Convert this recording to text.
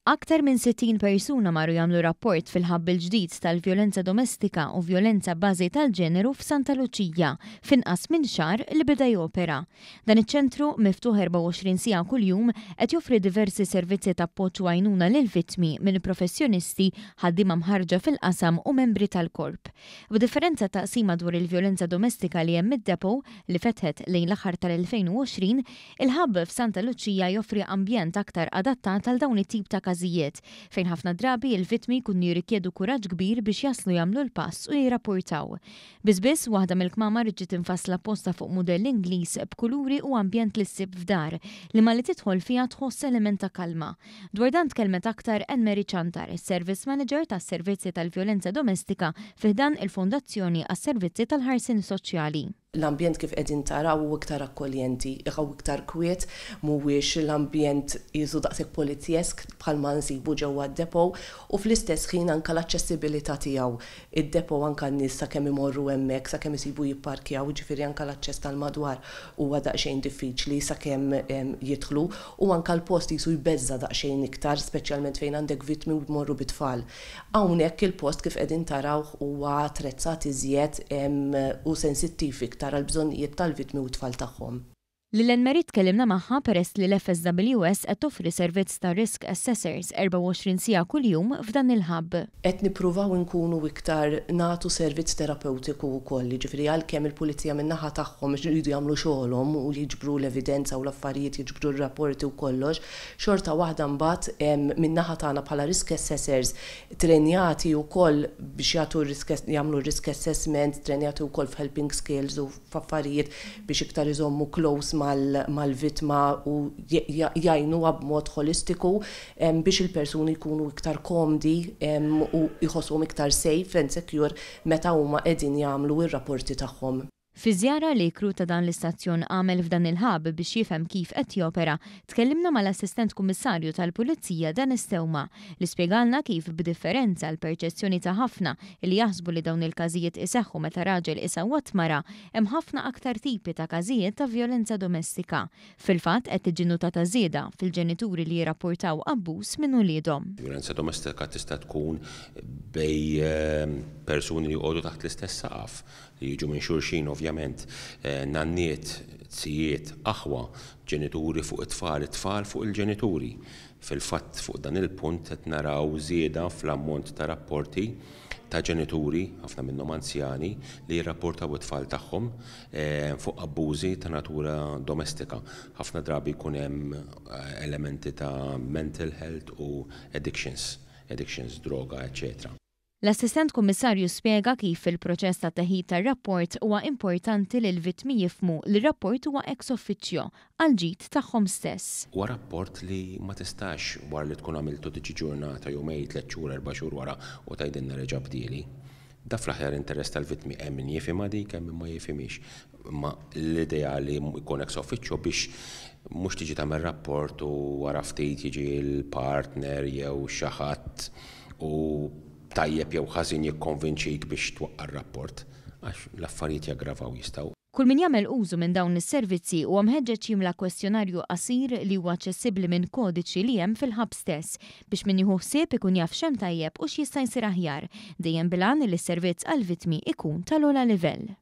Aktar minn 60 persuna marru jagħmlu rapport fil-ħabb il-ġdid tal-vjolenza domestika u vjolenza bażi tal-ġeneru f'Santa Luċija f'inqas minn xahar li beda jopera. Dan iċ-ċentru miftuħ 24 siegħa kuljum qed joffri diversi servizzi ta' appoġġ u għajnuna lil vittmi minn professjonisti, ħaddiema mħarġa fil-qasam u membri tal-korp. B'differenza taqsima dwar il-vjolenza domestika li hemm id-depo li fetħet lejn l-aħħar tal-2020, il-ħabb f'Santa Luċija joffri ambjent aktar adattat għal dawn it-tip ta' fejn ħafna drabi il-vittmi jkunu jirrikjedu kuraġġ kbir biex jaslu jagħmlu l-pass u jirrapportaw. Biss waħda mill-kmamar ġiet infassla apposta fuq mudell Ingliż b'kuluri u ambjent li ssib f'dar li ma li tidħol fiha tħoss element ta' kalma. Dwar dan tkellmet aktar Anne-Marie Chantar, is-Service Manager tas-Servizzi tal-Vjolenza Domestika fiħdan il-Fondazzjoni għas-Servizzi tal-Ħarsien Soċjali. L-ambjent kif qegħdin taraw u iktar akkoljenti, u iktar kwiet, mhuwiex l-ambjent jiżu daqshekk polizjesk bħalma nsibu ġewwa d-depo u fl-istess ħin anke l-aċċessibilità tiegħu. Id-depo anke n-nies sakemm imorru hemmhekk, sakemm isibu jipparkjaw, ġifieri anke l-aċċess tal-madwar huwa daqsxejn diffiċli sakemm jidħlu u anke l-post jisu jbeżza daqsxejn iktar, speċjalment fejn għandek vittmi u jmorru bit-tfal. Hawnhekk il-post kif qegħdin taraw huwa attrezzat iżjed u sensittiv iktar għal-bżonnijiet tal-vittmi u t-tfal tagħhom. Lil Anne-Marie tkellimna magħha peress li l-FSWS qed toffri servizz ta' risk assessors 24 siegħa kuljum f'dan il-ħabb. Qed nippruvaw nkunu iktar nagħtu servizz terapeutiku wkoll, jiġifieri għalkemm il-pulizija min-naħa tagħhom iridu jagħmlu xogħolhom u jiġbru l-evidenza u l-affarijiet jiġbru r-rapporti u kollox, xorta waħda mbagħad min-naħa tagħna bħala risk assessors trenjati wkoll biex jagħmlu risk assessment, trenjati wkoll f'helping skills u f'affarijiet biex iktar iżommu close mal-vittma u jgħinuha b'mod holistiku biex il-persuni jkunu iktar komdi u jħossuhom iktar safe and secure meta huma qegħdin jagħmlu r-rapporti tagħhom. Fi żjara li kru ta' dan l-istazzjon għamel f'dan il-ħabb biex jifhem kif qed jopera, tkellimna mal-Assistent Kummissarju tal-Pulizija Dan Istewma li spjegalna kif b'differenza l-perċezzjoni ta' ħafna li jaħsbu li dawn il-każijiet iseħħu meta raġel isawwat mara, hemm ħafna aktar tipi ta' każijiet ta' vjolenza domestika. Fil-fatt qed tiġi notata żieda fil-ġenituri li jirrapportaw abbuż minn uliedhom. Vjolenza domestika tista' tkun bej persuni li jqogħdu taħt l-istess saqaf li jiġu minn xulxin ovvjament, nanniet, tzijiet, aħwa, ġenituri fuq it-tfal, it-tfal fuq il-ġenituri. Fil-fatt fuq dan il-punt qed naraw żieda fl-ammont ta' rapporti ta' ġenituri, ħafna minnhom anzjani, li jirrapportaw it-tfal tagħhom fuq abbużi ta' natura domestika. Ħafna drabi jkun hemm elementi ta' mental health u addictions, droga, eċċetera. L-Assistent Kummissarju spjega kif il-proċess ta' teħid tar-rapport huwa importanti li l-vittmi jifhmu li r-rapport huwa ex officio għal ġid tagħhom stess. Huwa rapport li ma tistax wara li tkun għamiltu tiġi ġurnata jew mejn 3 xhur 4 xhur wara u tgħidilna reġa' bdieli. Da fl-aħjar interess tal-vittmi hemm min jifhimha dik hemm min ma jifhimix. Ma l-idea li jkun ex officio biex mhux tiġi tagħmel rapport u wara ftit jiġi l-partner jew xi ħadd u tajjeb jew ħażin jikkonvinċik biex twaqqa' r-rapport għax l-affarijiet jaggravaw jistgħu. Kull min jagħmel użu minn dawn is-servizzi huwa mħeġġeġ jimla kwestjonarju qasir li huwa aċċessibbli minn kodiċi li hemm fil-ħabb stess biex min jieħu ħsieb ikun jaf x'hemm tajjeb u x'jista' jsir aħjar, dejjem bilan li s-servizz għall-vittmi ikun tal-ogħla livell.